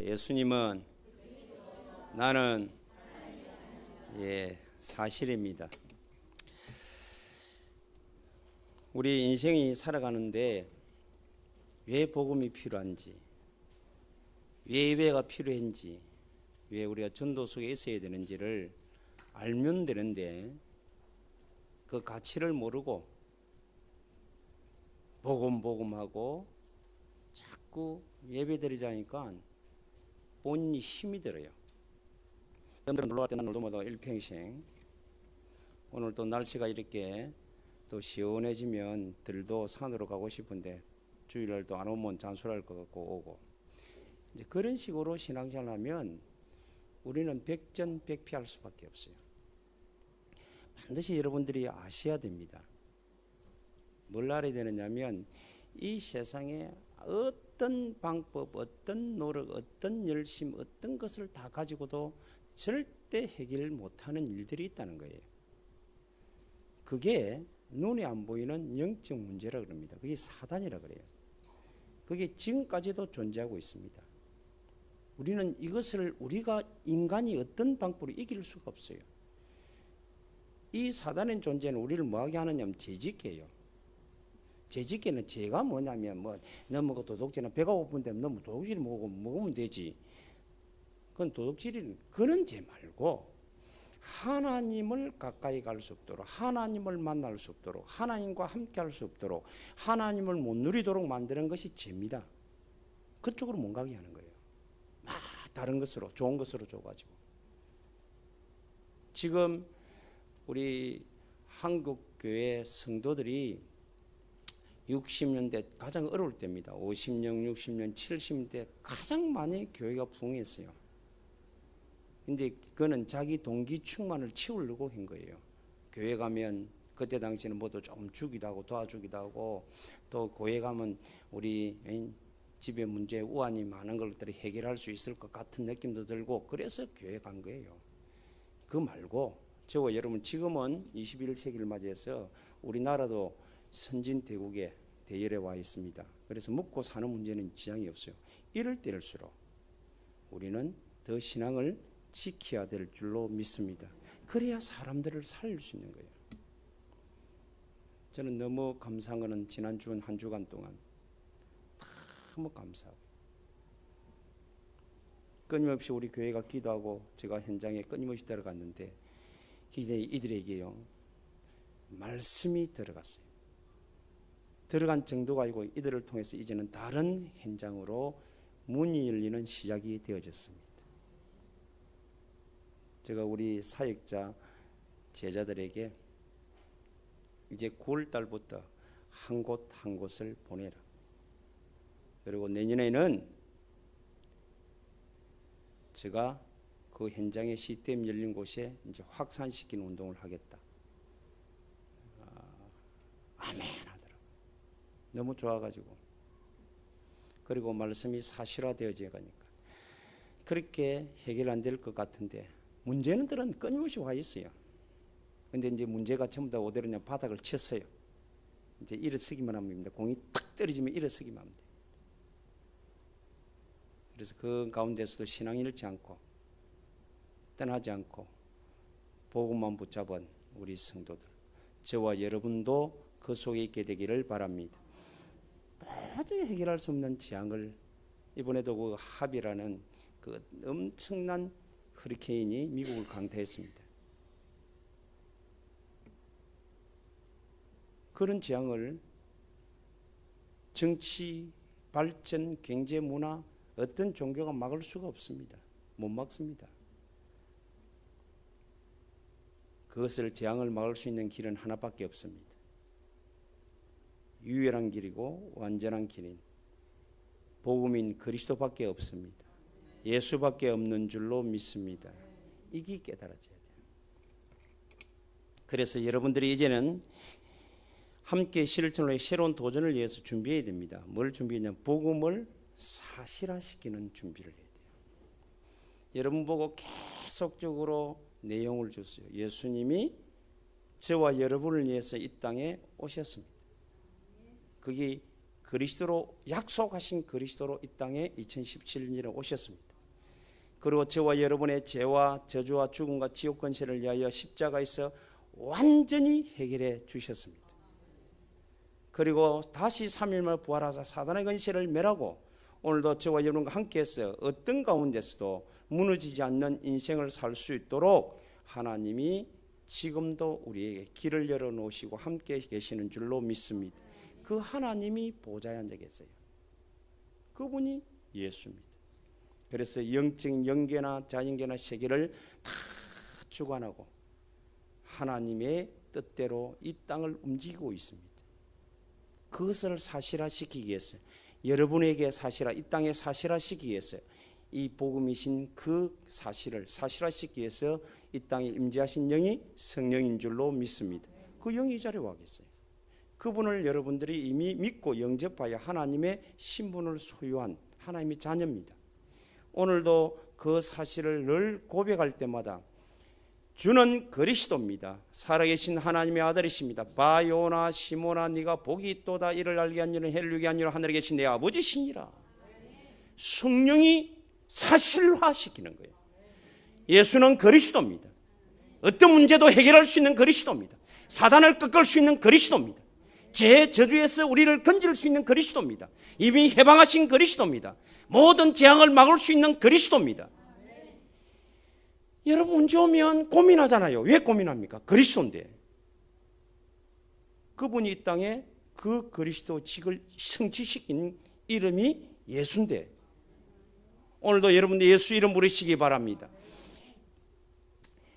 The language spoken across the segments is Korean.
예수님은 나는 사실입니다. 우리 인생이 살아가는데 왜 복음이 필요한지, 왜 예배가 필요한지, 왜 우리가 전도 속에 있어야 되는지를 알면 되는데 그 가치를 모르고 복음하고 자꾸 예배드리자니까 본인이 힘이 들어요. 여러분들 놀러 갔던 놀도마다 일평생. 오늘 또 날씨가 이렇게 또 시원해지면 들도 산으로 가고 싶은데 주일날도 안 오면 잔소리할 것 같고 오고, 이제 그런 식으로 신앙생활하면 우리는 백전백패할 수밖에 없어요. 반드시 여러분들이 아셔야 됩니다. 뭘 알아야 되느냐면 이 세상에 어떤 방법, 어떤 노력, 어떤 열심, 어떤 것을 다 가지고도 절대 해결 못하는 일들이 있다는 거예요. 그게 눈에 안 보이는 영적 문제라 그럽니다. 그게 사단이라 그래요. 그게 지금까지도 존재하고 있습니다. 우리는 이것을 우리가 인간이 어떤 방법으로 이길 수가 없어요. 이 사단의 존재는 우리를 뭐하게 하느냐면 죄짓게요. 죄짓게는 죄가 뭐냐면 너무 도둑질은 배가 고픈데 너무 도둑질 먹으면 되지. 그건 도둑질이 그런 죄 말고 하나님을 가까이 갈 수 없도록, 하나님을 만날 수 없도록, 하나님과 함께 할 수 없도록, 하나님을 못 누리도록 만드는 것이 죄입니다. 그쪽으로 못 가게 하는 거예요. 다른 것으로, 좋은 것으로 줘가지고. 지금 우리 한국교회 성도들이 60년대 가장 어려울 때입니다. 50년, 60년, 70년 가장 많이 교회가 부흥했어요. 근데 그거는 자기 동기 충만을 채우려고 한 거예요. 교회 가면 그때 당시에는 뭐도 조금 주기도 하고 도와주기도 하고, 또 교회 가면 우리 집에 문제 우환이 많은 것들을 해결할 수 있을 것 같은 느낌도 들고, 그래서 교회 간 거예요. 그 말고 저와 여러분 지금은 21세기를 맞이해서 우리나라도 선진 대국의 대열에 와 있습니다. 그래서 먹고 사는 문제는 지장이 없어요. 이럴 때일수록 우리는 더 신앙을 지켜야 될 줄로 믿습니다. 그래야 사람들을 살릴 수 있는 거예요. 저는 너무 감사한 것은 지난주 한 주간 동안 너무 감사하고, 끊임없이 우리 교회가 기도하고 제가 현장에 끊임없이 들어갔는데 이들에게요 말씀이 들어갔어요. 들어간 정도가 아니고 이들을 통해서 이제는 다른 현장으로 문이 열리는 시작이 되어졌습니다. 제가 우리 사역자 제자들에게 이제 9월 달부터 한 곳 한 곳을 보내라. 그리고 내년에는 제가 그 현장에 시스템 열린 곳에 이제 확산시키는 운동을 하겠다. 아멘 하더라고요. 너무 좋아가지고. 그리고 말씀이 사실화되어져 가니까 그렇게 해결 안 될 것 같은데 문제는들은 끊임없이 와 있어요. 근데 이제 문제가 전부 다 어디로냐 바닥을 쳤어요. 이제 일어서기만 하면 됩니다. 공이 탁 떨어지면 일어서기만 하면 돼요. 그래서 그 가운데서도 신앙 잃지 않고 떠나지 않고 복음만 붙잡은 우리 성도들, 저와 여러분도 그 속에 있게 되기를 바랍니다. 도저히 해결할 수 없는 재앙을, 이번에도 그 합이라는 그 엄청난 허리케인이 미국을 강타했습니다. 그런 재앙을 정치, 발전, 경제, 문화 어떤 종교가 막을 수가 없습니다. 못 막습니다. 그것을 재앙을 막을 수 있는 길은 하나밖에 없습니다. 유일한 길이고 완전한 길인 복음인 그리스도밖에 없습니다. 예수밖에 없는 줄로 믿습니다. 이게 깨달아져야 돼요. 그래서 여러분들이 이제는 함께 실천으로의 새로운 도전을 위해서 준비해야 됩니다. 뭘 준비했냐면 복음을 사실화시키는 준비를 해야 돼요. 여러분 보고 계속적으로 내용을 줬어요. 예수님이 저와 여러분을 위해서 이 땅에 오셨습니다. 그게 그리스도로 약속하신 그리스도로 이 땅에 2017년에 오셨습니다. 그리고 저와 여러분의 죄와 저주와 죽음과 지옥 권세를 위하여 십자가에서 완전히 해결해 주셨습니다. 그리고 다시 3일 만에 부활하사 사단의 권세를 멸하고 오늘도 저와 여러분과 함께해서 어떤 가운데서도 무너지지 않는 인생을 살 수 있도록 하나님이 지금도 우리에게 길을 열어놓으시고 함께 계시는 줄로 믿습니다. 그 하나님이 보좌에 앉아 계세요. 그분이 예수입니다. 그래서 영적 영계나 자연계나 세계를 다 주관하고 하나님의 뜻대로 이 땅을 움직이고 있습니다. 그것을 사실화시키기 위해서 여러분에게 이 땅에 사실화시키기 위해서 이 복음이신 그 사실을 사실화시키기 위해서 이 땅에 임재하신 영이 성령인 줄로 믿습니다. 그 영이 이 자리에 와 계세요. 그분을 여러분들이 이미 믿고 영접하여 하나님의 신분을 소유한 하나님의 자녀입니다. 오늘도 그 사실을 늘 고백할 때마다 주는 그리스도입니다. 살아계신 하나님의 아들이십니다. 바요나 시모나 네가 복이 있도다. 이를 알게 한 이는 해를 누게 한 이는 하늘에 계신 내 아버지시니라. 성령이 사실화시키는 거예요. 예수는 그리스도입니다. 어떤 문제도 해결할 수 있는 그리스도입니다. 사단을 꺾을 수 있는 그리스도입니다. 죄 저주에서 우리를 건질 수 있는 그리스도입니다. 이미 해방하신 그리스도입니다. 모든 재앙을 막을 수 있는 그리스도입니다. 여러분 문제 오면 고민하잖아요. 왜 고민합니까? 그리스도인데. 그분이 이 땅에 그 그리스도직을 성취시킨 이름이 예수인데 오늘도 여러분들 예수 이름 부르시기 바랍니다.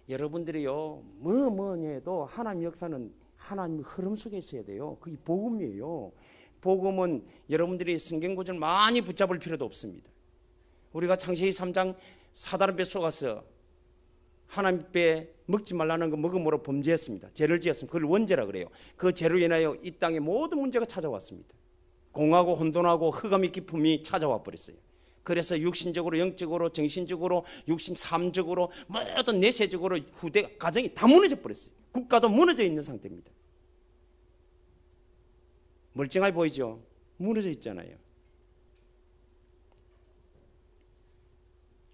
여러분들이요 뭐니 해도 하나님 역사는 하나님 흐름 속에 있어야 돼요. 그게 복음이에요. 복음은 여러분들이 성경 구절을 많이 붙잡을 필요도 없습니다. 우리가 창세기 3장 사단의 배 속아서 하나님 배 먹지 말라는 거 먹음으로 범죄했습니다. 죄를 지었습니다. 그걸 원죄라 그래요. 그 죄로 인하여 이 땅에 모든 문제가 찾아왔습니다. 공하고 혼돈하고 흑암의 기품이 찾아와 버렸어요. 그래서 육신적으로 영적으로 정신적으로 육신 삶적으로 모든 내세적으로 후대 가정이 다 무너져 버렸어요. 국가도 무너져 있는 상태입니다. 멀쩡하게 보이죠? 무너져 있잖아요.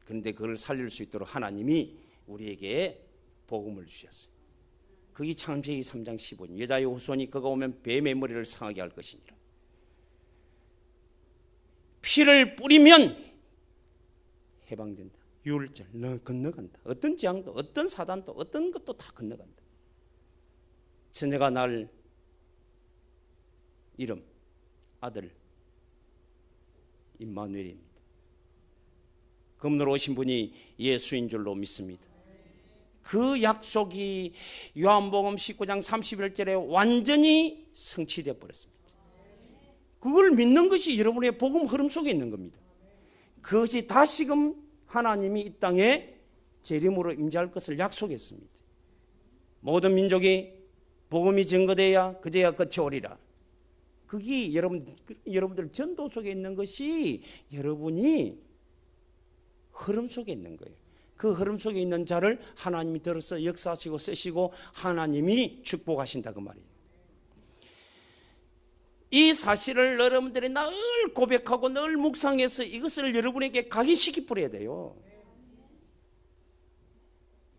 그런데 그걸 살릴 수 있도록 하나님이 우리에게 복음을 주셨어요. 그게 창세기 3장 15절 여자의 후손이 그가 오면 뱀의 머리를 상하게 할 것이니라. 피를 뿌리면 해방된다. 유월절 너 건너간다. 어떤 재앙도 어떤 사단도 어떤 것도 다 건너간다. 처녀가 날 이름 아들 임마누엘입니다. 금으로 오신 분이 예수인 줄로 믿습니다. 그 약속이 요한복음 19장 31절에 완전히 성취되어 버렸습니다. 그걸 믿는 것이 여러분의 복음 흐름 속에 있는 겁니다. 그것이 다시금 하나님이 이 땅에 재림으로 임재할 것을 약속했습니다. 모든 민족이 복음이 증거되어야 그제야 끝이 오리라. 그게 여러분들 전도 속에 있는 것이 여러분이 흐름 속에 있는 거예요. 그 흐름 속에 있는 자를 하나님이 들어서 역사하시고 쓰시고 하나님이 축복하신다 그 말이에요. 이 사실을 여러분들이 늘 고백하고 늘 묵상해서 이것을 여러분에게 각인시켜 버려야 돼요.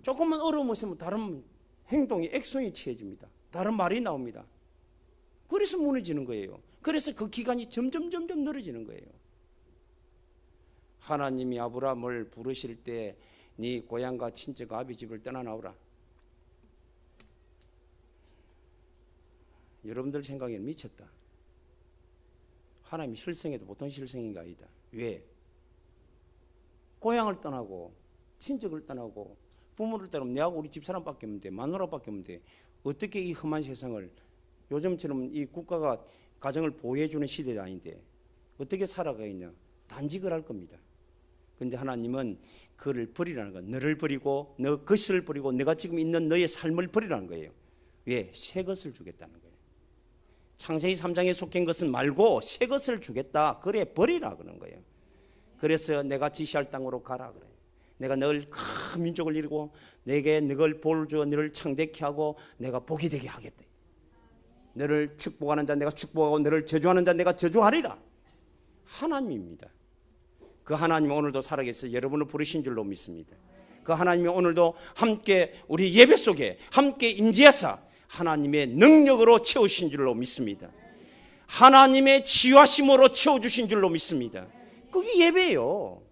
조금만 어려움 있으면 다른 행동이 액션이 취해집니다. 다른 말이 나옵니다. 그래서 무너지는 거예요. 그래서 그 기간이 점점 늘어지는 거예요. 하나님이 아브라함을 부르실 때 네 고향과 친척 아비 집을 떠나 나오라. 여러분들 생각에는 미쳤다. 하나님이 실성해도 보통 실성인 게 아니다. 왜? 고향을 떠나고 친척을 떠나고 부모를 떠나면 내하고 우리 집사람밖에 없는데 마누라밖에 없는데 어떻게 이 험한 세상을 요즘처럼 이 국가가 가정을 보호해주는 시대가 아닌데 어떻게 살아가겠냐. 단직을 할 겁니다. 그런데 하나님은 그를 버리라는 거예요. 너를 버리고 너 것을 버리고 내가 지금 있는 너의 삶을 버리라는 거예요. 왜? 새 것을 주겠다는 거예요. 창세기 3장에 속한 것은 말고 새 것을 주겠다. 그래 버리라 그러는 거예요. 그래서 내가 지시할 땅으로 가라 그래요. 내가 널 큰 민족을 이루고 내게 너를 볼 주어 너를 창대케 하고 내가 복이 되게 하겠다. 너를 축복하는 자 내가 축복하고 너를 저주하는 자 내가 저주하리라. 하나님입니다. 그 하나님은 오늘도 살아계셔서 여러분을 부르신 줄로 믿습니다. 그 하나님이 오늘도 함께 우리 예배 속에 함께 임재하사 하나님의 능력으로 채우신 줄로 믿습니다. 하나님의 지화심으로 채워주신 줄로 믿습니다. 그게 예배예요.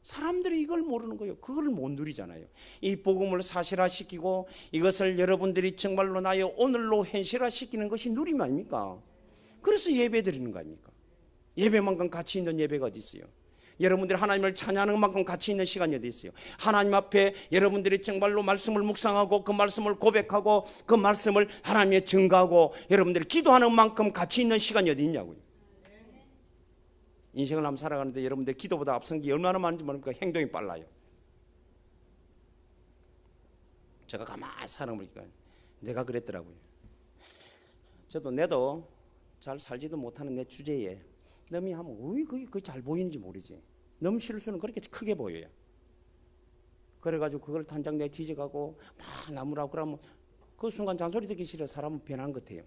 사람들이 이걸 모르는 거예요. 그걸 못 누리잖아요. 이 복음을 사실화시키고 이것을 여러분들이 정말로 나의 오늘로 현실화시키는 것이 누림 아닙니까? 그래서 예배 드리는 거 아닙니까? 예배만큼 가치 있는 예배가 어디 있어요? 여러분들이 하나님을 찬양하는 만큼 가치 있는 시간이 어디 있어요? 하나님 앞에 여러분들이 정말로 말씀을 묵상하고 그 말씀을 고백하고 그 말씀을 하나님에 증거하고 여러분들이 기도하는 만큼 가치 있는 시간이 어디 있냐고요. 인생을 한번 살아가는데 여러분들 기도보다 앞선 게 얼마나 많은지 모르니까 행동이 빨라요. 제가 가만히 살아보니까 내가 그랬더라고요. 내도 잘 살지도 못하는 내 주제에 너무 하면 그게 잘 보이는지 모르지. 너무 실수는 그렇게 크게 보여요. 그래가지고 그걸 단장내 뒤져가고 막 나무라고 그러면 그 순간 잔소리 듣기 싫어 사람은 변한 것 같아요.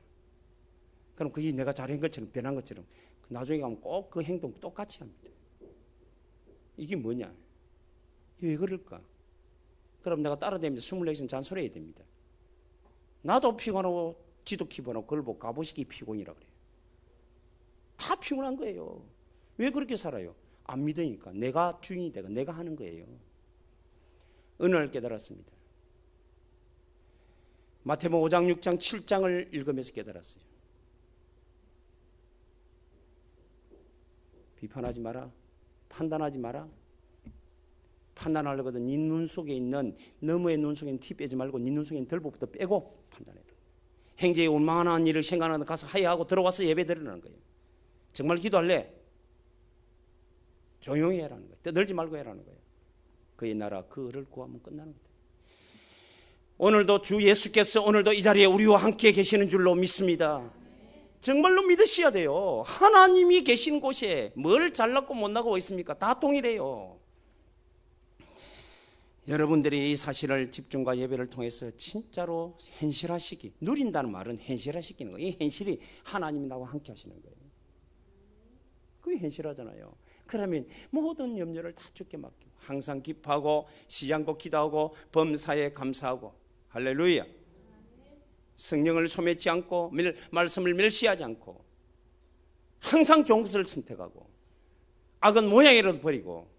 그럼 그게 내가 잘한 것처럼 변한 것처럼 나중에 가면 꼭 그 행동 똑같이 합니다. 이게 뭐냐? 왜 그럴까? 그럼 내가 따라다니면서 24시간 잔소리해야 됩니다. 나도 피곤하고 지도 피곤하고 그걸 보고 가보시기 피곤이라 그래요. 다 피곤한 거예요. 왜 그렇게 살아요? 안 믿으니까. 내가 주인이 되고 내가 하는 거예요. 은혜를 깨달았습니다. 마태복음 5장 6장 7장을 읽으면서 깨달았어요. 비판하지 마라. 판단하지 마라. 판단하려거든 네 눈 속에 있는 너머의 눈 속에 있는 티 빼지 말고 네 눈 속에 있는 덜보부터 빼고 판단해라. 행제에 원망한 일을 생각하는 가서 하야하고 들어와서 예배 드리라는 거예요. 정말 기도할래? 조용히 해라는 거예요. 떠들지 말고 해라는 거예요. 그의 나라 그를 구하면 끝나는 거예요. 오늘도 주 예수께서 오늘도 이 자리에 우리와 함께 계시는 줄로 믿습니다. 정말로 믿으셔야 돼요. 하나님이 계신 곳에 뭘 잘났고 못나고 있습니까? 다 동일해요. 여러분들이 이 사실을 집중과 예배를 통해서 진짜로 현실화시키, 누린다는 말은 현실화시키는 거예요. 이 현실이 하나님이 나와 함께 하시는 거예요. 그게 현실하잖아요. 그러면 모든 염려를 다 주께 맡기고 항상 기뻐하고 쉬지 않고 기도하고 범사에 감사하고 할렐루야. 성령을 소멸치 않고 말씀을 멸시하지 않고 항상 좋은 것을 선택하고 악은 모양이라도 버리고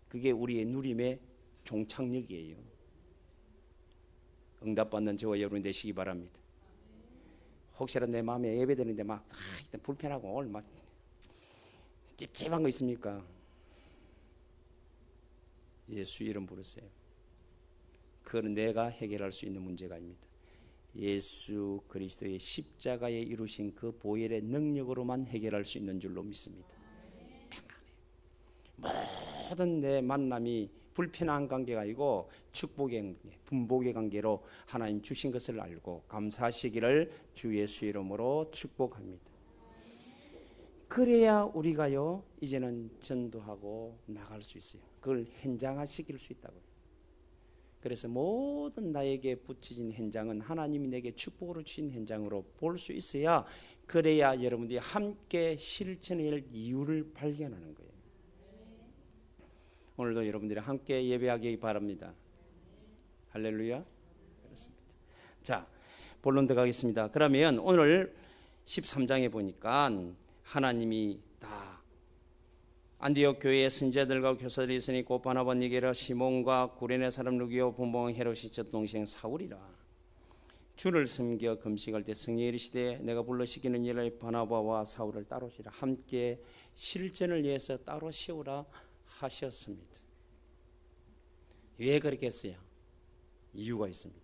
그게 우리의 누림의 종착역이에요. 응답받는 저와 여러분 되시기 바랍니다. 혹시라도 내 마음에 예배드리는데 막 불편하고 오늘 막 찝찝한 거 있습니까? 예수 이름 부르세요. 그건 내가 해결할 수 있는 문제가 아닙니다. 예수 그리스도의 십자가에 이루신 그 보혈의 능력으로만 해결할 수 있는 줄로 믿습니다. 평안해요. 모든 내 만남이 불편한 관계가 아니고 축복의 관계, 분복의 관계로 하나님 주신 것을 알고 감사하시기를 주 예수 이름으로 축복합니다. 그래야 우리가요 이제는 전도하고 나갈 수 있어요. 그걸 현장화시킬 수 있다고요. 그래서 모든 나에게 붙여진 현장은 하나님이 내게 축복으로 주신 현장으로 볼 수 있어야 그래야 여러분들이 함께 실천할 이유를 발견하는 거예요. 오늘도 여러분들이 함께 예배하기 바랍니다. 할렐루야. 그렇습니다. 자, 본론 들어가겠습니다. 그러면 오늘 13장에 보니까 하나님이 다 안디옥 교회의 선지자들과 교사들이 있으니 곧 바나바 니게라 시몬과 구레네 사람 루기오 분봉 헤롯이 첫 동생 사울이라. 주를 섬겨 금식할 때 성령이 이르시되 내가 불러 시키는 일을 바나바와 사울을 따로 세우라. 함께 실전을 위해서 따로 세우라 하셨습니다. 왜 그렇게 했어요? 이유가 있습니다.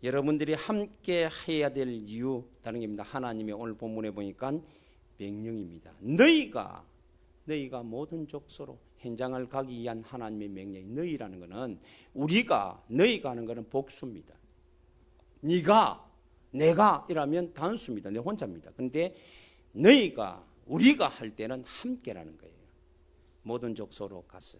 여러분들이 함께 해야 될 이유 다른 게 입니다. 하나님이 오늘 본문에 보니까 명령입니다. 너희가 모든 족소로 현장을 가기 위한 하나님의 명령. 너희라는 것은 너희가 하는 것은 복수입니다. 네가, 내가 이라면 단수입니다. 내 혼자입니다. 그런데 우리가 할 때는 함께라는 거예요. 모든 족소로 가서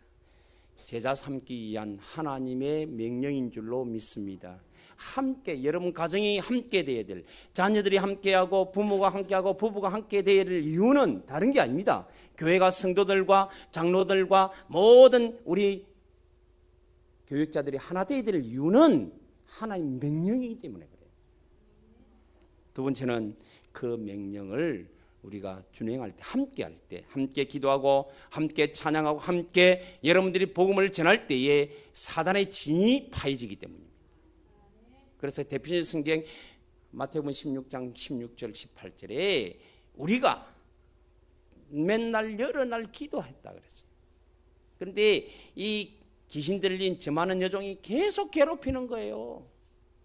제자 삼기 위한 하나님의 명령인 줄로 믿습니다. 함께, 여러분 가정이 함께 돼야 될, 자녀들이 함께하고 부모가 함께하고 부부가 함께 돼야 될 이유는 다른 게 아닙니다. 교회가 성도들과 장로들과 모든 우리 교육자들이 하나 돼야 될 이유는 하나님 명령이기 때문에 그래요. 두 번째는 그 명령을 우리가 준행할 때, 함께 할 때, 함께 기도하고 함께 찬양하고 함께 여러분들이 복음을 전할 때에 사단의 진이 파해지기 때문입니다. 그래서 대표적인 성경 마태복음 16장 16절 18절에 우리가 맨날 여러 날 기도했다 그랬어요. 그런데 이 귀신 들린 저 많은 여종이 계속 괴롭히는 거예요.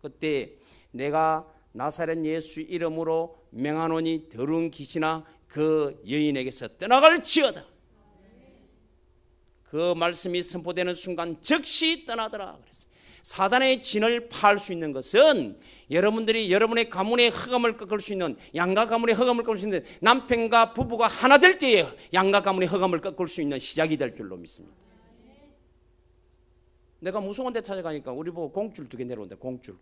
그때 내가 나사렛 예수 이름으로 명하노니 더러운 귀신아 그 여인에게서 떠나갈지어다. 그 말씀이 선포되는 순간 즉시 떠나더라 그랬어요. 사단의 진을 파할 수 있는 것은 여러분들이 여러분의 가문의 흑암을 꺾을 수 있는, 양가 가문의 흑암을 꺾을 수 있는, 남편과 부부가 하나 될 때에 양가 가문의 흑암을 꺾을 수 있는 시작이 될 줄로 믿습니다. 내가 무서운 데 찾아가니까 우리 보고 공줄 2개 내려온다. 공줄.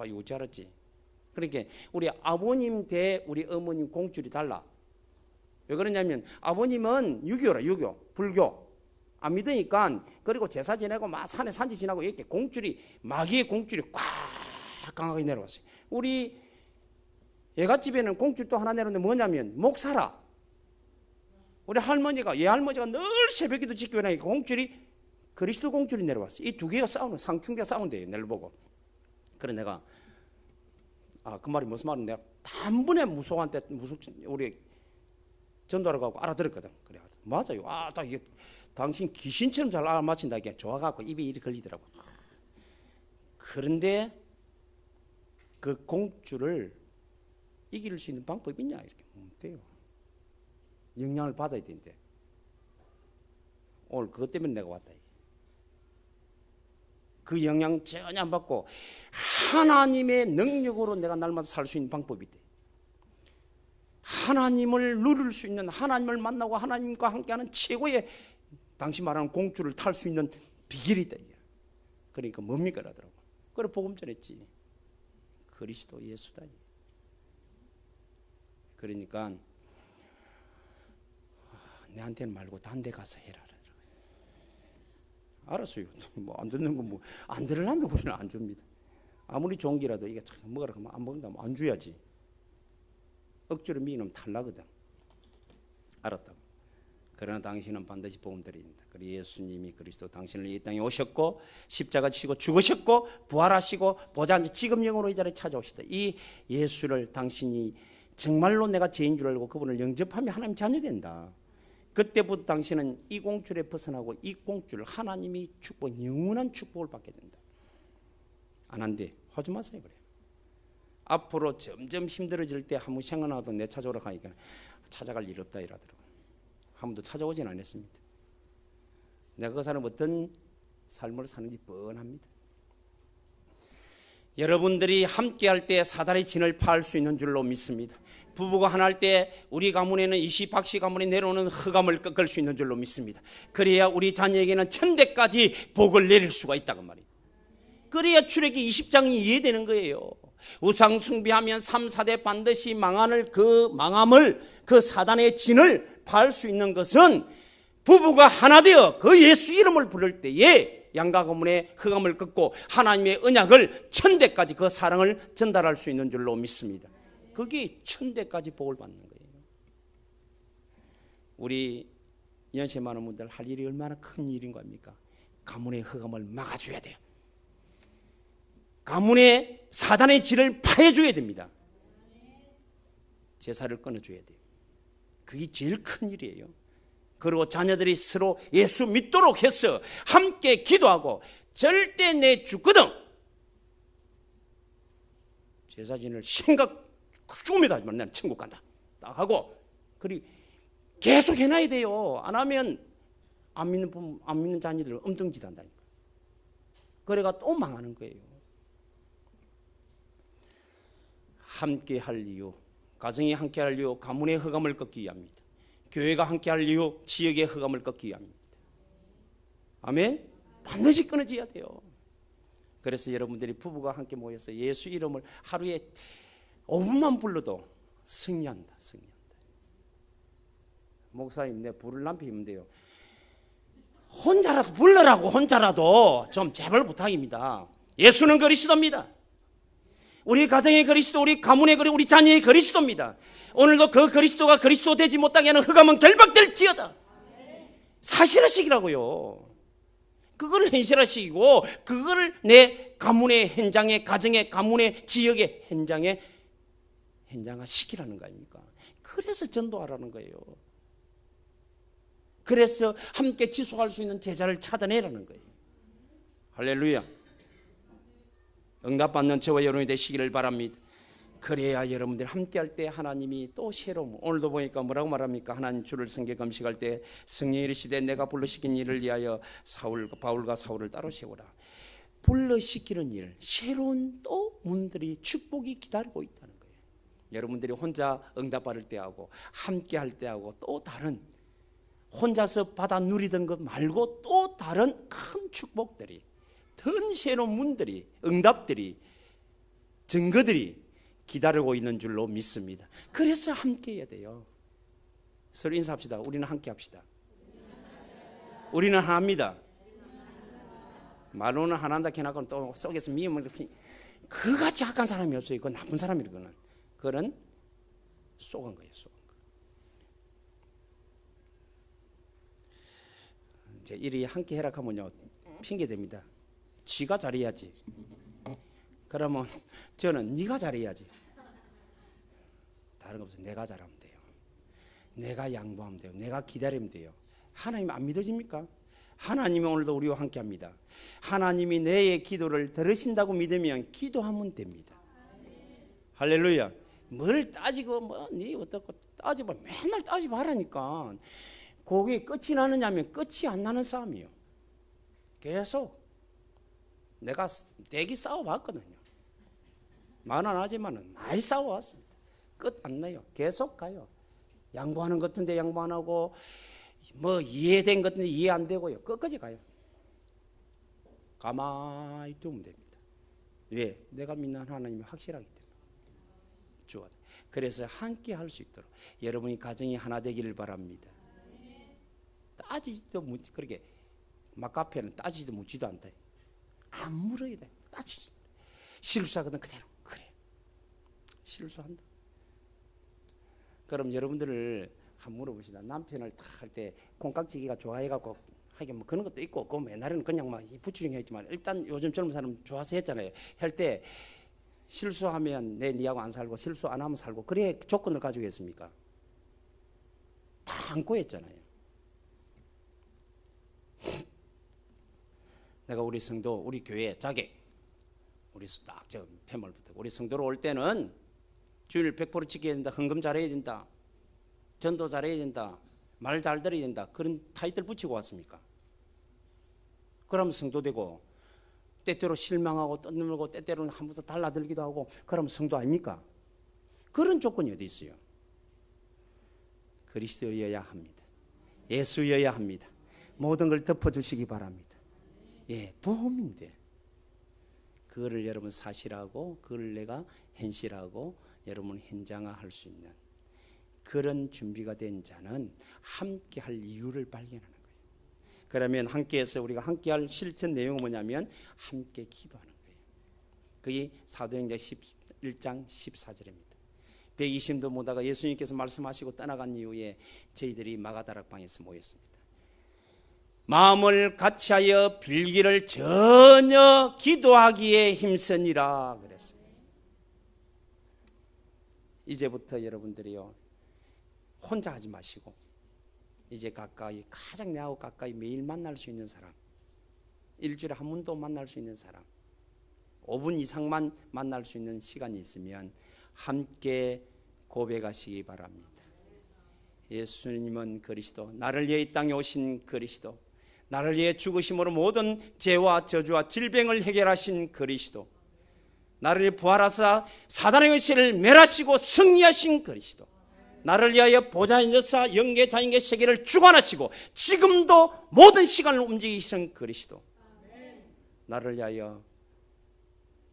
이거 어찌 알았지? 그러니까 우리 아버님 대 우리 어머님 공줄이 달라. 왜 그러냐면 아버님은 유교라, 유교, 불교 안 믿으니까, 그리고 제사 지내고 막 산에 산지 지나고 이렇게 공줄이, 마귀의 공줄이 꽉 강하게 내려왔어요. 우리 예갓집에는 공줄 또 하나 내려오는데 뭐냐면 목사라. 우리 할머니가, 예할머니가 늘 새벽기도 지키고 나니까 공줄이, 그리스도 공줄이 내려왔어요. 이 2개가 싸우는, 상충계가 싸운대요. 내를 보고. 그래 내가 그 말이 무슨 말인데, 한 번에 무속한테 우리 전도하러 가고 알아들었거든. 그래 맞아요. 다 이게 당신 귀신처럼 잘 알아맞힌다. 이게 좋아갖고 입에 이리 걸리더라고. 그런데 그 공주를 이길 수 있는 방법이 있냐? 이렇게 못돼요. 영향을 받아야 되는데 오늘 그것 때문에 내가 왔다. 그 영향 전혀 안 받고 하나님의 능력으로 내가 날마다 살 수 있는 방법이 있대. 하나님을 누릴 수 있는, 하나님을 만나고 하나님과 함께하는 최고의, 당시 말하는 공주를 탈 수 있는 비결이 있다. 그러니까 뭡니까? 라더라고. 그래 복음 전했지. 그리스도 예수다. 그러니까 내한테는 말고 딴 데 가서 해라. 알았어요. 뭐 안 듣는 거 뭐 안 들으려면 우리는 안 줍니다. 아무리 좋은 기라도 이게 참 먹으라 하면 안 먹는다면 안 줘야지. 억지로 미는 탈나거든. 알았다고. 그러나 당신은 반드시 복음 드립니다. 그리고 예수님이 그리스도 당신을 이 땅에 오셨고 십자가 지고 죽으셨고 부활하시고 보좌 앉아 지금 영으로 이 자리에 찾아오시다. 이 예수를 당신이 정말로 내가 죄인 줄 알고 그분을 영접하면 하나님 자녀 된다. 그때부터 당신은 이 공줄에 벗어나고 이 공줄 하나님이 축복, 영원한 축복을 받게 된다. 안 한대. 하지 마세요. 그래. 앞으로 점점 힘들어질 때 한번 생각나도 내 찾아오라 하니까 찾아갈 일 없다 이러더라고. 한 번도 찾아오진 않았습니다. 내가 그 사람 어떤 삶을 사는지 뻔합니다. 여러분들이 함께할 때 사단의 진을 파할 수 있는 줄로 믿습니다. 부부가 하나 할 때 우리 가문에는 이시 박씨 가문에 내려오는 흑암을 꺾을 수 있는 줄로 믿습니다. 그래야 우리 자녀에게는 천대까지 복을 내릴 수가 있다고 말이에요. 그래야 출애기 20장이 이해되는 거예요. 우상 숭배하면 3, 4대 반드시 망함을, 그 사단의 진을 파할 수 있는 것은 부부가 하나 되어 그 예수 이름을 부를 때에 양가 가문의 흑암을 꺾고 하나님의 언약을 천대까지 그 사랑을 전달할 수 있는 줄로 믿습니다. 그게 천대까지 복을 받는 거예요. 우리 연세 많은 분들 할 일이 얼마나 큰 일인 겁니까? 가문의 흑암을 막아줘야 돼요. 가문의 사단의 질을 파해줘야 됩니다. 제사를 끊어줘야 돼요. 그게 제일 큰 일이에요. 그리고 자녀들이 서로 예수 믿도록 해서 함께 기도하고 절대 내 죽거든 제사진을 생각 꿈에도 하지 마. 나는 천국 간다 딱 하고 그리고 계속 해놔야 돼요. 안 하면 안 믿는 부모, 안 믿는 자녀들 엉뚱짓 한다니까. 그래가 또 망하는 거예요. 함께 할 이유, 가정이 함께 할 이유, 가문의 흑암을 꺾기 위함입니다. 교회가 함께 할 이유, 지역의 흑암을 꺾기 위함입니다. 아멘. 반드시 끊어져야 돼요. 그래서 여러분들이 부부가 함께 모여서 예수 이름을 하루에 5분만 불러도 승리한다. 목사님, 내 부를 남편이면 돼요. 혼자라도 불러라고. 혼자라도 좀 제발 부탁입니다. 예수는 그리스도입니다. 우리 가정의 그리스도, 우리 가문의 그리스도, 우리 자녀의 그리스도입니다. 오늘도 그 그리스도가 그리스도 되지 못하게 하는 흑암은 결박될지어다. 사실화시키라고요. 그걸 현실화시키고 그걸 내 가문의 현장에, 가정의 가문의 지역의 현장에 현장화시키라는 거 아닙니까? 그래서 전도하라는 거예요. 그래서 함께 지속할 수 있는 제자를 찾아내라는 거예요. 할렐루야. 응답받는 저와 여러분이 되시기를 바랍니다. 그래야 여러분들 함께할 때 하나님이 또 새로운, 오늘도 보니까 뭐라고 말합니까? 하나님 주를 성경 금식할 때 성령이 이르시되 내가 불러시킨 일을 위하여 바울과 사울을 따로 세우라. 불러시키는 일, 새로운 또 문들이, 축복이 기다리고 있다는 거예요. 여러분들이 혼자 응답받을 때하고 함께할 때하고 또 다른, 혼자서 받아 누리던 것 말고 또 다른 큰 축복들이, 더 새로운 문들이, 응답들이, 증거들이 기다리고 있는 줄로 믿습니다. 그래서 함께 해야 돼요. 서로 인사합시다. 우리는 함께 합시다. 우리는 하나입니다. 말로는 하나한다 해놓고 또 속에서 미움을, 그같이 악한 사람이 없어요. 그건 나쁜 사람이에요. 그건 쏘간 거예요. 쏘간 거. 이제 일이 함께 해라 하면요, 핑계 됩니다. 지가 잘해야지. 그러면 저는 네가 잘해야지. 다른 거 없어요. 내가 잘하면 돼요. 내가 양보하면 돼요. 내가 기다리면 돼요. 하나님 안 믿어집니까? 하나님이 오늘도 우리와 함께합니다. 하나님이 내 기도를 들으신다고 믿으면 기도하면 됩니다. 할렐루야. 뭘 따지고 네 어떻고 따지고 맨날 따지고 하라니까. 그게 끝이 나느냐면 끝이 안 나는 싸움이에요. 계속 내가 대기 싸워봤거든요. 말은 안 하지만 많이 싸워왔습니다. 끝 안 나요. 계속 가요. 양보하는 것 같은데 양보 안 하고, 이해된 것 같은데 이해 안 되고요. 끝까지 가요. 가만히 두면 됩니다. 왜? 내가 믿는 하나님이 확실하기 때문에. 주어. 그래서 함께 할 수 있도록 여러분이 가정이 하나 되기를 바랍니다. 따지지도 그렇게 막 앞에는 따지지도 묻지도 않다. 안 물어야 돼. 따지지. 실수하거든 그대로. 그래. 실수한다. 그럼 여러분들을 한번 물어보시다. 남편을 딱 할 때 콩깍지기가 좋아해갖고 하긴 그런 것도 있고, 그 옛날에는 그냥 막 부추ring 했지만 일단 요즘 젊은 사람 좋아서 했잖아요. 할 때 실수하면 니하고 안 살고 실수 안 하면 살고, 그래 조건을 가지고 했습니까? 다 안고 했잖아요. 내가 우리 성도, 우리 교회 자객, 우리 딱 저 폐물부터 우리 성도로 올 때는 주일 100% 지켜야 된다, 헌금 잘해야 된다, 전도 잘해야 된다, 말 잘 들어야 된다, 그런 타이틀 붙이고 왔습니까? 그럼 성도 되고, 때때로 실망하고 떠들고 때때로는 한 번 더 달라들기도 하고, 그럼 성도 아닙니까? 그런 조건이 어디 있어요? 그리스도여야 합니다. 예수여야 합니다. 모든 걸 덮어주시기 바랍니다. 예, 보험인데 그거를 여러분 사실하고 그걸 내가 현실하고 여러분 현장화할 수 있는 그런 준비가 된 자는 함께할 이유를 발견하는 거예요. 그러면 함께해서 우리가 함께할 실천 내용은 뭐냐면 함께 기도하는 거예요. 그게 사도행전 11장 14절입니다. 120도 모다가 예수님께서 말씀하시고 떠나간 이후에 저희들이 마가다락방에서 모였습니다. 마음을 같이하여 빌기를 전혀 기도하기에 힘쓰니라 그랬어요. 이제부터 여러분들이요, 혼자 하지 마시고 이제 가까이, 가장 내하고 가까이 매일 만날 수 있는 사람, 일주일에 한 번도 만날 수 있는 사람, 5분 이상만 만날 수 있는 시간이 있으면 함께 고백하시기 바랍니다. 예수님은 그리스도, 나를 위해 이 땅에 오신 그리스도, 나를 위해 죽으심으로 모든 죄와 저주와 질병을 해결하신 그리스도, 나를 위해 부활하사 사단의 의지를 멸하시고 승리하신 그리스도, 나를 위하여 보좌의 역사 영계 자연계 세계를 주관하시고 지금도 모든 시간을 움직이시는 그리스도, 나를 위하여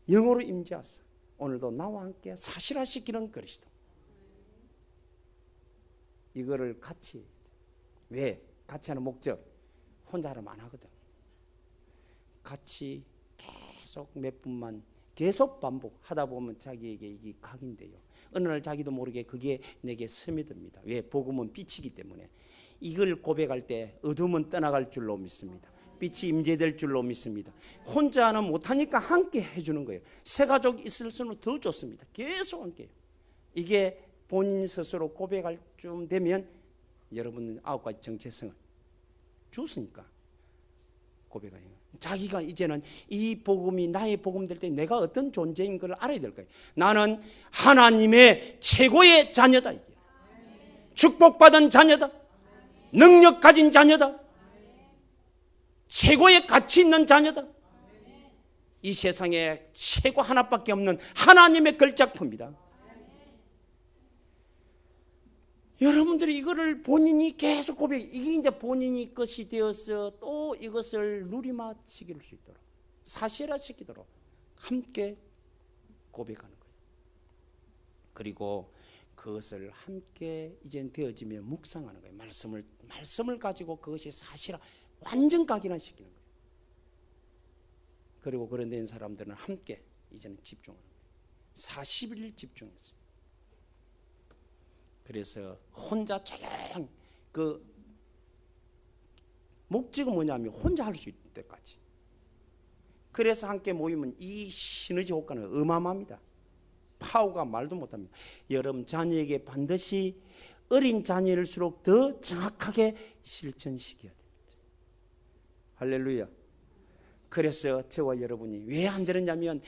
영으로 임재하사 오늘도 나와 함께 사실화시키는 그리스도. 이거를 같이, 왜? 같이 하는 목적, 혼자 하면 안 하거든. 같이 계속 몇 분만 계속 반복하다 보면 자기에게 이게 각인돼요. 어느 날 자기도 모르게 그게 내게 스며듭니다. 왜? 복음은 빛이기 때문에. 이걸 고백할 때 어둠은 떠나갈 줄로 믿습니다. 빛이 임재될 줄로 믿습니다. 혼자는 못하니까 함께 해주는 거예요. 새 가족 있을수록 더 좋습니다. 계속 함께. 이게 본인 스스로 고백할 쯤 되면 여러분은 9가지 정체성을 주었으니까 고백해요. 자기가 이제는 이 복음이 나의 복음 될 때 내가 어떤 존재인 걸 알아야 될 거예요. 나는 하나님의 최고의 자녀다. 이게. 축복받은 자녀다. 능력 가진 자녀다. 최고의 가치 있는 자녀다. 이 세상에 최고 하나밖에 없는 하나님의 걸작품이다. 여러분들이 이거를 본인이 계속 고백, 이게 이제 본인이 것이 되어서 또 이것을 누리마시킬 수 있도록, 사실화시키도록 함께 고백하는 거예요. 그리고 그것을 함께 이제 되어지면 묵상하는 거예요. 말씀을 가지고 그것이 사실화, 완전 각인화시키는 거예요. 그리고 그런 된 사람들은 함께 이제는 집중하는 거예요. 40일 집중했어요. 그래서 혼자 조용, 그 목적은 뭐냐면 혼자 할 수 있을 때까지. 그래서 함께 모이면 이 시너지 효과는 어마어마합니다. 파워가 말도 못합니다. 여러분 자녀에게 반드시 어린 자녀일수록 더 정확하게 실천시켜야 됩니다. 할렐루야. 그래서 저와 여러분이 왜 안 되느냐면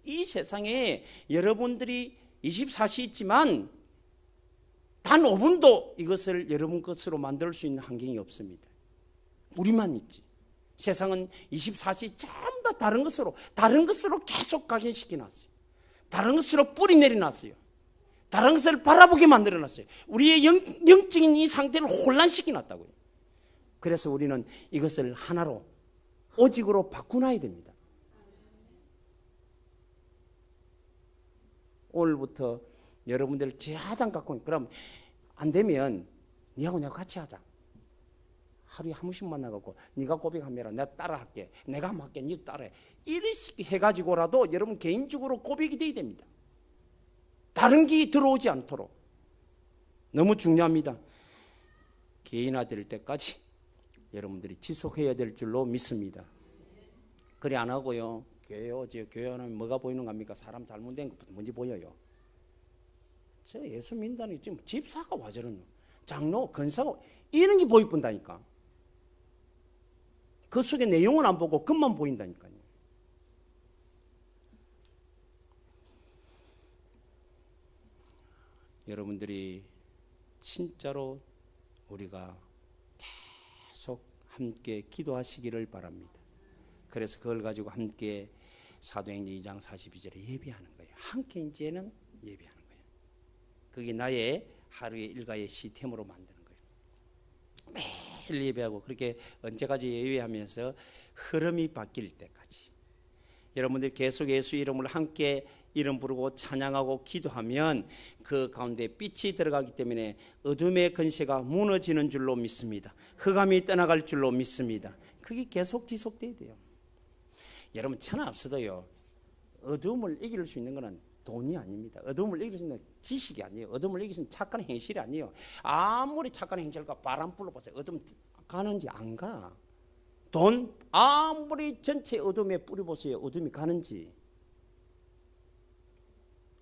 이 세상에 여러분들이 24시 있지만 단 5분도 이것을 여러분 것으로 만들 수 있는 환경이 없습니다. 우리만 있지. 세상은 24시 전부 다 다른 것으로 계속 각인시켜놨어요. 다른 것으로 뿌리 내려놨어요. 다른 것을 바라보게 만들어놨어요. 우리의 영적인 이 상태를 혼란시켜놨다고요. 그래서 우리는 이것을 하나로, 오직으로 바꾸놔야 됩니다. 오늘부터 여러분들 가장 갖고, 그럼 안 되면 니하고 내가 같이 하자. 하루에 한 번씩 만나갖고 네가 고백하면 내가 따라할게, 내가 한번 할게, 니도 따라해. 이렇게 해가지고라도 여러분 개인적으로 고백이 돼야 됩니다. 다른 게 들어오지 않도록. 너무 중요합니다. 개인화될 때까지 여러분들이 지속해야 될 줄로 믿습니다. 그래 안 하고요, 교회 오지, 교회 오면 뭐가 보이는 겁니까? 사람 잘못된 것부터 먼저 보여요. 저 예수 믿는다는 게 지금 집사가 와저러노, 장로, 권사가 이런 게 보이뿐다니까. 그 속에 내용은 안 보고 끝만 보인다니까요. 여러분들이 진짜로 우리가 계속 함께 기도하시기를 바랍니다. 그래서 그걸 가지고 함께 사도행전 2장 42절에 예배하는 거예요. 함께 이제는 예배하는 거예요. 그게 나의 하루의 일과의 시스템으로 만드는 거예요. 매일 예배하고, 그렇게 언제까지 예배하면서 흐름이 바뀔 때까지. 여러분들 계속 예수 이름을 함께 이름 부르고 찬양하고 기도하면 그 가운데 빛이 들어가기 때문에 어둠의 권세가 무너지는 줄로 믿습니다. 흑암이 떠나갈 줄로 믿습니다. 그게 계속 지속돼야 돼요. 여러분 천하 없어도요, 어둠을 이길 수 있는 것은 돈이 아닙니다. 어둠을 이길 수 있는 지식이 아니에요. 어둠을 이길 수 있는 착한 행실이 아니에요. 아무리 착한 행실과 바람 불러보세요. 어둠 가는지 안 가. 돈 아무리 전체 어둠에 뿌려보세요. 어둠이 가는지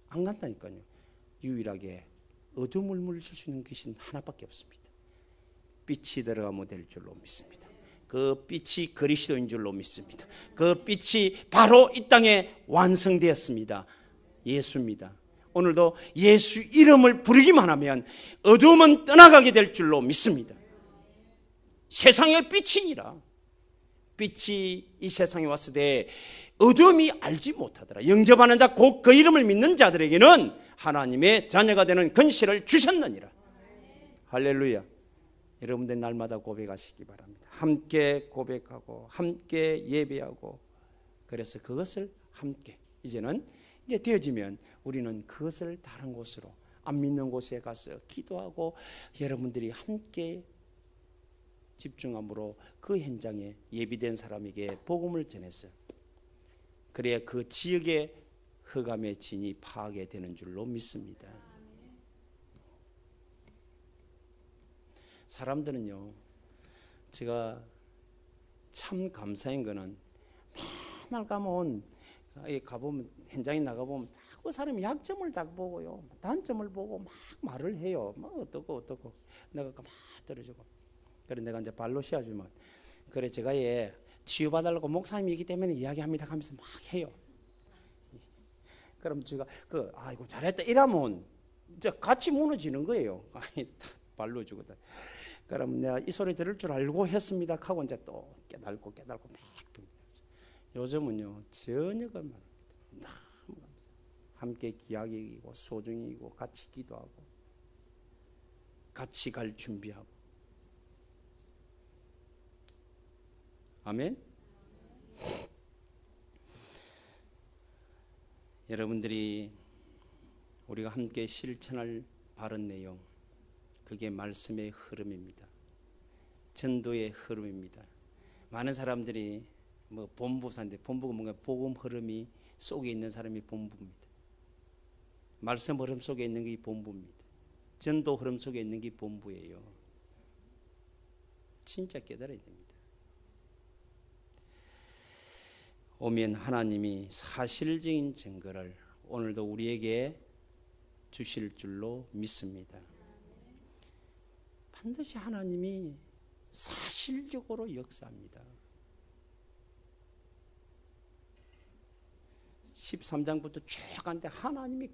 안 간다니까요. 유일하게 어둠을 물리칠 수 있는 것은 하나밖에 없습니다. 빛이 들어가면 될 줄로 믿습니다. 그 빛이 그리스도인 줄로 믿습니다. 그 빛이 바로 이 땅에 완성되었습니다. 예수입니다. 오늘도 예수 이름을 부르기만 하면 어둠은 떠나가게 될 줄로 믿습니다. 세상의 빛이니라. 빛이 이 세상에 왔을 때 어둠이 알지 못하더라. 영접하는 자, 곧 그 이름을 믿는 자들에게는 하나님의 자녀가 되는 근시를 주셨느니라. 할렐루야. 여러분들 날마다 고백하시기 바랍니다. 함께 고백하고 함께 예배하고, 그래서 그것을 함께 이제는 이제 되어지면 우리는 그것을 다른 곳으로, 안 믿는 곳에 가서 기도하고 여러분들이 함께 집중함으로 그 현장에 예비된 사람에게 복음을 전했어요. 그래야 그 지역의 흑암의 진이 파하게 되는 줄로 믿습니다. 사람들은요, 제가 참 감사한 거는 맨날 가면 현장에 나가보면 자꾸 사람이 약점을 자꾸 보고요, 단점을 보고 막 말을 해요. 뭐 어떻고 내가 가만히 들어주고, 그래 내가 이제 발로 씌워주면, 그래 제가 치유받으려고 목사님이기 때문에 이야기합니다 하면서 막 해요. 그럼 제가 아이고 잘했다 이러면 이제 같이 무너지는 거예요. 발로 주거든. 그럼 내가 이 소리 들을 줄 알고 했습니다 하고 이제 또 깨달고 막. 요즘은요 전혀 그만 너무 감사해요. 함께 기약이고 소중이고 같이 기도하고 같이 갈 준비하고. 아멘. 여러분들이 우리가 함께 실천할 바른 내용, 그게 말씀의 흐름입니다. 전도의 흐름입니다. 많은 사람들이 뭐 본부사인데, 본부가 뭔가 복음 흐름이 속에 있는 사람이 본부입니다. 말씀 흐름 속에 있는 게 본부입니다. 전도 흐름 속에 있는 게 본부예요. 진짜 깨달아야 됩니다. 오면 하나님이 사실적인 증거를 오늘도 우리에게 주실 줄로 믿습니다. 반드시 하나님이 사실적으로 역사합니다. 13장부터 쭉 가는데 하나님이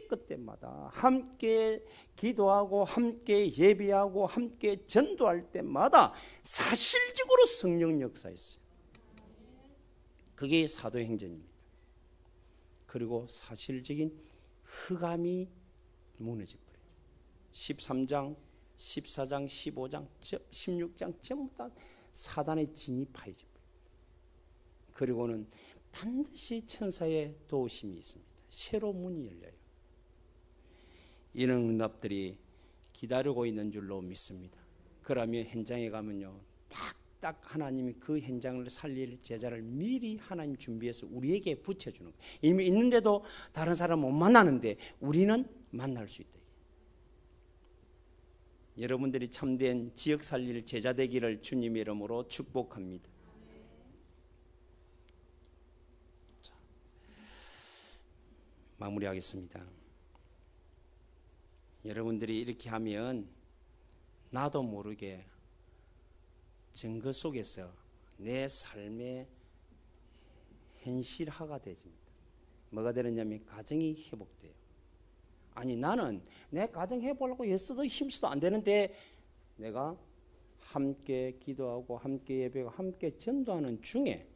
그때마다 함께 기도하고 함께 예배하고 함께 전도할 때마다 사실적으로 성령 역사했어요. 그게 사도행전입니다. 그리고 사실적인 흑암이 무너져버려요. 13장, 14장, 15장, 16장 전부 다 사단의 진이 파해져버려요. 그리고는 반드시 천사의 도우심이 있습니다. 새로 문이 열려요. 이런 응답들이 기다리고 있는 줄로 믿습니다. 그러면 현장에 가면요, 딱 하나님이 그 현장을 살릴 제자를 미리 하나님 준비해서 우리에게 붙여주는 거예요. 이미 있는데도 다른 사람 못 만나는데 우리는 만날 수 있다. 여러분들이 참된 지역 살릴 제자 되기를 주님의 이름으로 축복합니다. 자, 마무리하겠습니다. 여러분들이 이렇게 하면 나도 모르게 증거 속에서 내 삶의 현실화가 되집니다. 뭐가 되느냐면 가정이 회복돼요. 아니 나는 내 가정 회복하려고 애써도 힘써도 안 되는데 내가 함께 기도하고 함께 예배하고 함께 전도하는 중에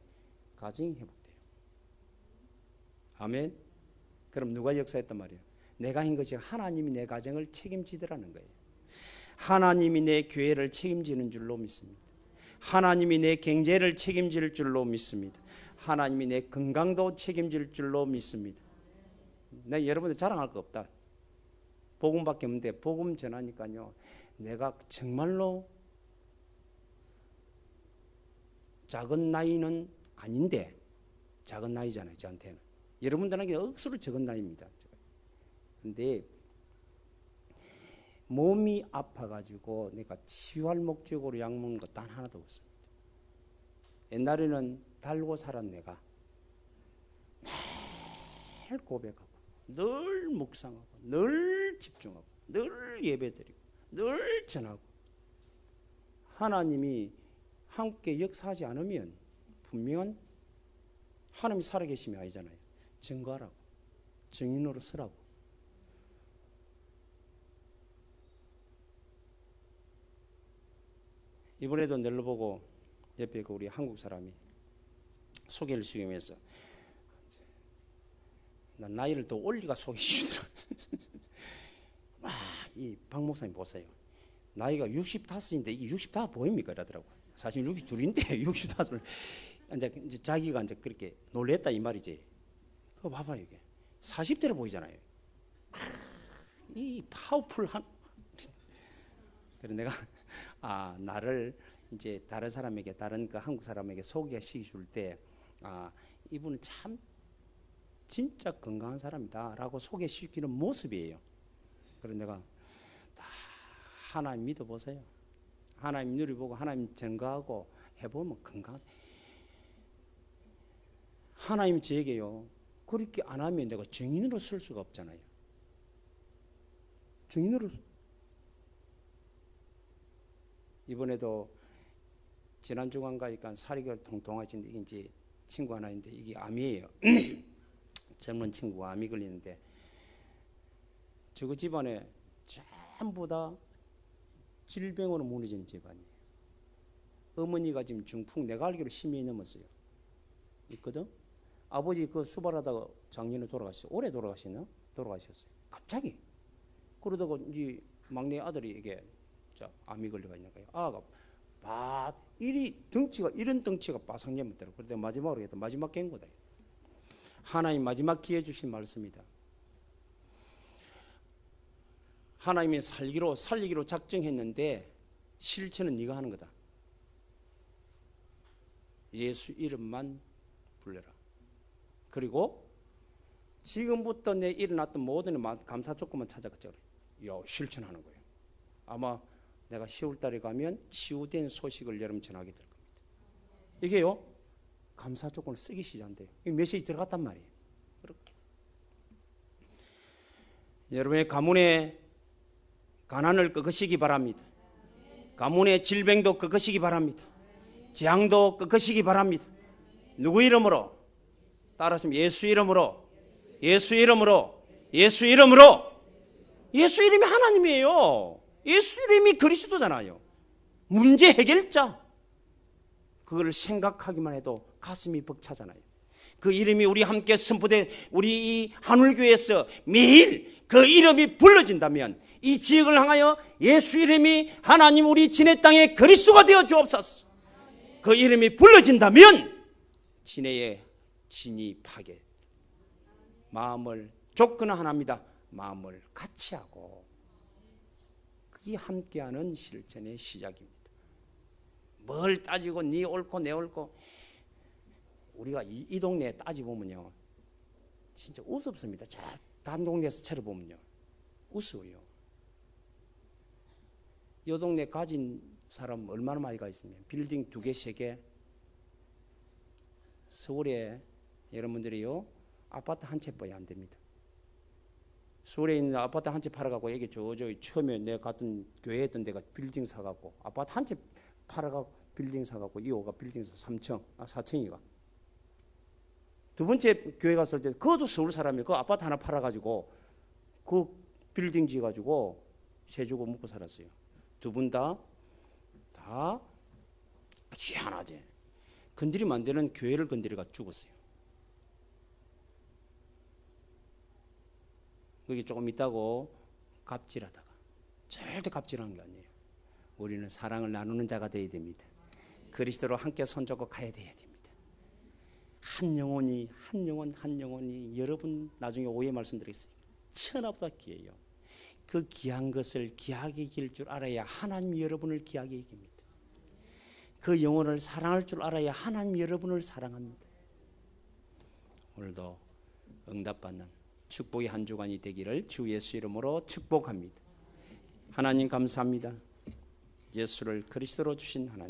가정이 회복돼요. 아멘. 그럼 누가 역사했단 말이에요? 내가 한 것이 하나님이 내 가정을 책임지더라는 거예요. 하나님이 내 교회를 책임지는 줄로 믿습니다. 하나님이 내 경제를 책임질 줄로 믿습니다. 하나님이 내 건강도 책임질 줄로 믿습니다. 내가 여러분들 자랑할 거 없다. 복음밖에 없는데 복음 전하니까요, 내가 정말로 작은 나이는 아닌데, 작은 나이잖아요 저한테는. 여러분들에게 억수로 적은 나이입니다. 근데 몸이 아파가지고 내가 치유할 목적으로 약 먹는 거 단 하나도 없습니다. 옛날에는 달고 살았 내가 늘 고백하고 늘 묵상하고 늘 집중하고 늘 예배드리고 늘 전하고, 하나님이 함께 역사하지 않으면 분명한 하나님이 살아계심이 아니잖아요. 증거하라고, 증인으로 서라고. 이번에도 nel로보고 옆에 그 우리 한국 사람이 소개를 시키면서 난 나이를 더 올리가 소개해주더라고요. 이 박 목사님 보세요. 나이가 65인데 이게 65 보입니까? 이러더라고. 사실 62인데 65을 이제 자기가 이제 그렇게 놀랬다 이 말이지. 그거 봐봐 이게 40대로 보이잖아요. 이 파워풀한. 그래서 내가 나를 이제 다른 사람에게 다른 그 한국 사람에게 소개시켜 때 이분은 참 진짜 건강한 사람이다라고 소개시키는 모습이에요. 그래서 내가 다 하나님 믿어보세요. 하나님 누리보고 하나님 전가하고 해보면 건강. 하나님 저에게요. 그렇게 안 하면 내가 증인으로 쓸 수가 없잖아요. 증인으로. 이번에도 지난주간 가니까 살이결 통통하신데 이게 이제 친구 하나 있는데 이게 암이에요. 젊은 친구가 암이 걸리는데 저거 집안에 전부 다 질병으로 무너진 집안이에요. 어머니가 지금 중풍 내가 알기로 10년이 넘었어요. 있거든. 아버지 그 수발하다가 작년에 돌아가셨어요. 올해 돌아가셨어요. 갑자기. 그러다가 이제 막내 아들이 이게 암이 걸려가 있는 거예요. 아가 덩치가 이런 덩치가 바삭 내면 되고 그런데 마지막으로 했다. 마지막 깬 거다. 하나님 마지막 기회 주신 말씀이다. 하나님이 살리기로 작정했는데 실천은 네가 하는 거다. 예수 이름만 불러라. 그리고 지금부터 내 일어났던 모든 감사 조건만 찾아갔죠. 실천하는 거예요. 아마 내가 10월 달에 가면 치유된 소식을 여러분 전하게 될 겁니다. 이게요. 감사 조건을 쓰기 시작한대요. 메시지 들어갔단 말이에요. 그렇게. 여러분의 가문의 가난을 꺾으시기 바랍니다. 가문의 질병도 꺾으시기 바랍니다. 재앙도 꺾으시기 바랍니다. 누구 이름으로? 따라하시면 예수 이름으로. 예수 이름으로. 예수 이름으로. 예수 이름이 하나님이에요. 예수 이름이 그리스도잖아요. 문제 해결자. 그걸 생각하기만 해도 가슴이 벅차잖아요. 그 이름이 우리 함께 선포된 우리 이 하늘교회에서 매일 그 이름이 불러진다면 이 지역을 향하여 예수 이름이 하나님 우리 진해 땅의 그리스도가 되어 주옵소서. 그 이름이 불러진다면 진해의 진이 파괴. 마음을 조건은 하나입니다. 마음을 같이 하고 그게 함께하는 실천의 시작입니다. 뭘 따지고 네 옳고 내 옳고 우리가 이 동네에 따지보면요 진짜 우습습니다. 저 다른 동네에서 쳐다보면요 우스워요. 이 동네 가진 사람 얼마나 많이 가 있으면 빌딩 2개, 3개. 서울에 여러분들이요 아파트 한 채뿐이 안 됩니다. 서울에 있는 아파트 한 채 팔아갖고 여기 저 처음에 내가 갔던 교회 했던 데가 빌딩 사갖고 아파트 한 채 팔아갖고 빌딩 사갖고 2호가 빌딩 사 4층이가 두 번째 교회 갔을 때 그것도 서울 사람이 그 아파트 하나 팔아가지고 그 빌딩 지어가지고 세 주고 먹고 살았어요. 두 분 다 희한하지. 건드리면 안 되는 교회를 건드려가 죽었어요. 거기 조금 있다고 갑질하다가 절대 갑질하는 게 아니에요. 우리는 사랑을 나누는 자가 되어야 됩니다. 그리스도로 함께 손잡고 가야 돼야 됩니다. 한 영혼이 여러분 나중에 오해 말씀드리겠습니다. 천하보다 귀해요. 그 귀한 것을 귀하게 이길 줄 알아야 하나님 여러분을 귀하게 이깁니다. 그 영혼을 사랑할 줄 알아야 하나님 여러분을 사랑합니다. 오늘도 응답받는 축복의 한 주간이 되기를 주 예수 이름으로 축복합니다. 하나님 감사합니다. 예수를 그리스도로 주신 하나님.